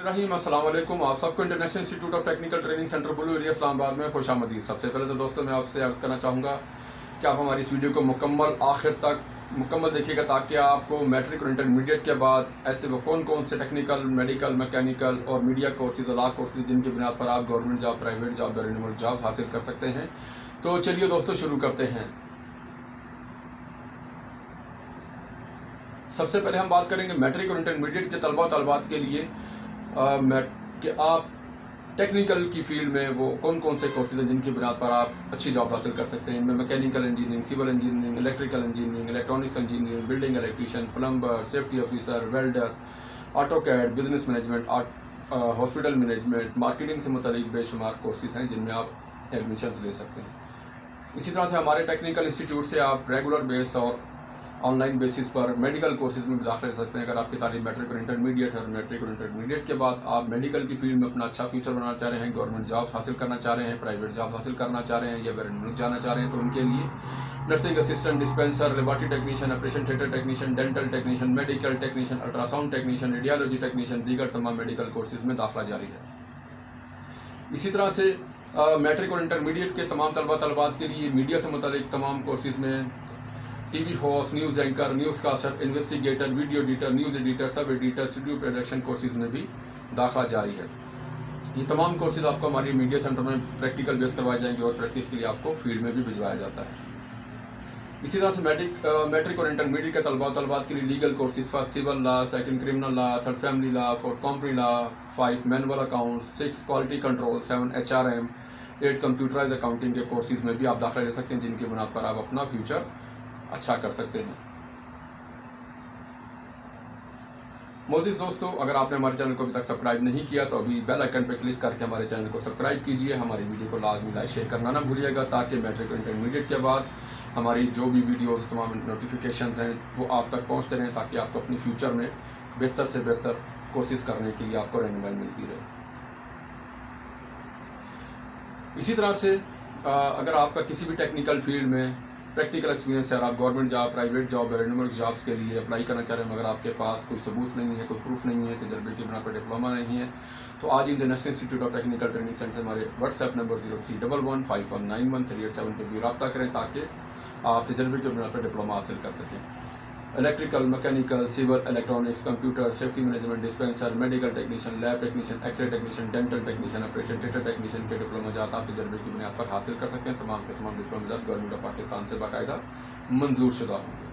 रहीम अस्सलाम वालेकुम। आप सबको international institute of technical training centre blue area Islamabad में खुश आमदीद। सबसे पहले तो दोस्तों मैं आपसे अर्ज़ करना चाहूँगा कि आप हमारी इस वीडियो को आखिर तक मुकम्मल देखिएगा, ताकि आपको मैट्रिक और इंटरमीडिएट के बाद ऐसे वो कौन कौन से टेक्निकल, मेडिकल, मैकेनिकल और मीडिया कोर्सेज और लॉ कोर्सेज जिनकी बुनियाद पर आप गवर्नमेंट जॉब, प्राइवेट जॉब या रिन्यूएबल जॉब हासिल कर सकते हैं। तो चलिए दोस्तों शुरू करते हैं। सबसे पहले हम बात करेंगे मैट्रिक और इंटरमीडिएट के तलबा तलबात के लिए कि आप टेक्निकल की फील्ड में वो कौन कौन से कोर्सेज हैं जिनकी बुनियाद पर आप अच्छी जॉब हासिल कर सकते हैं। इनमें mechanical engineering, civil engineering, electrical engineering, electronics engineering, building electrician, plumber, safety officer, welder, auto CAD, business management, hospital management, marketing से मुतालिक बेशुमार कोर्सेज हैं जिनमें आप एडमिशन्स ले सकते हैं। इसी तरह से हमारे टेक्निकल इंस्टीट्यूट से आप रेगुलर बेस और ऑनलाइन बेसिस पर मेडिकल कोर्सेज में भी दाखिल ले सकते हैं। अगर आपकी तालीम मैट्रिक और इंटरमीडिएट है, मैट्रिक और इंटरमीडिएट के बाद आप मेडिकल की फील्ड में अपना अच्छा फ्यूचर बनाना चाह रहे हैं, गवर्नमेंट जॉब हासिल करना चाह रहे हैं, प्राइवेट जॉब हासिल करना चाह रहे हैं या वेरिएबल जाना चाह रहे हैं, तो उनके लिए nursing assistant, dispenser, laboratory technician, operation theatre technician, dental technician, medical technician, ultrasound technician, radiology technician, दीगर तमाम मेडिकल कोर्सेज में दाखिला जारी है। इसी तरह से मैट्रिक और इंटरमीडिएट के तमाम तलबात के लिए मीडिया से मुतालिक तमाम कोर्सेज में TV host, news anchor, news caster, investigator, video editor, news editor, sub editor, studio production courses में भी दाखिला जारी है। ये तमाम कोर्सेज आपको हमारी मीडिया सेंटर में प्रैक्टिकल बेस करवाए जाएंगे और प्रैक्टिस के लिए आपको फील्ड में भी भिजवाया जाता है। इसी तरह से मैट्रिक और इंटरमीडिएट के तलबात के लिए legal courses, first civil law, second criminal law, third family law, fourth company law, 5 manual accounts, 6 quality control, 7 HRM, 8 computerise accounting के कोर्सेज में भी आप दाखिला ले सकते हैं, जिनकी बुनियाद पर आप अपना फ्यूचर अच्छा कर सकते हैं। मोज़िज़ दोस्तों, अगर आपने हमारे चैनल को अभी तक सब्सक्राइब नहीं किया तो अभी बेल आइकन पर क्लिक करके हमारे चैनल को सब्सक्राइब कीजिए। हमारी वीडियो को लाजमी लाइक शेयर करना ना भूलिएगा, ताकि मैट्रिक और इंटरमीडिएट के बाद हमारी जो भी वीडियोस, तमाम नोटिफिकेशंस हैं वो आप तक पहुंचते रहें, ताकि आपको अपनी फ्यूचर में बेहतर से बेहतर कोर्सेज करने के लिए आपको रहनुमाई मिलती रहे। इसी तरह से अगर आपका किसी भी टेक्निकल फील्ड में प्रैक्टिकल एक्सपीरियंस है और आप government job, private job, renewable jobs के लिए अप्लाई करना चाह रहे हैं, मगर आपके पास कोई सबूत नहीं है, कोई प्रूफ नहीं है, तजर्बे की बिना पर डिप्लोमा नहीं है, तो आज international institute of technical training centre हमारे व्हाट्सएप नंबर 0311519138 पर भी रब्ता करें, ताकि आप तजर्बे की बिना पर डिप्लोमा हासिल कर सकें। Electrical, mechanical, civil, electronics, computer, safety management, dispenser, medical technician, lab technician, X ray technician, dental technician, operation theatre technician के डिप्लोमा जात आप तजर्बे की बुनियाद पर हासिल कर सकते हैं। तमाम के तमाम डिप्लोमा जात गवर्नमेंट ऑफ पाकिस्तान से बाकायदा मंजूर शुदा होंगे।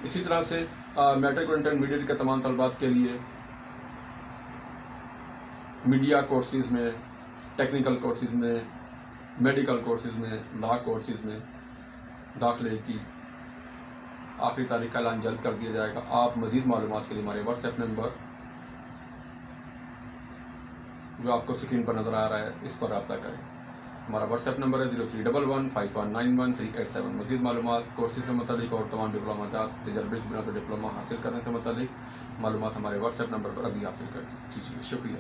इसी तरह से मैट्रिक और इंटरमीडिएट के तमाम तलबात के लिए मीडिया कोर्सेज में, टेक्निकल कोर्सेज में, मेडिकल कोर्सेज में, लॉ कोर्सेज में दाखिले की आखिरी तारीख का ऐलान जल्द कर दिया जाएगा। आप मज़ीद मालूमात के लिए हमारे व्हाट्सएप नंबर जो आपको स्क्रीन पर नज़र आ रहा है इस पर रब्ता करें। हमारा व्हाट्सएप नंबर है 0311519137। मज़ीद मालूमात कोर्सेज से मुतालिक और तमाम डिप्लोमा तजर्बे की बिना पर डिप्लोमा हासिल करने से मुतालिक मालूमात हमारे व्हाट्सएप नंबर पर अभी हासिल कर कीजिए। शुक्रिया।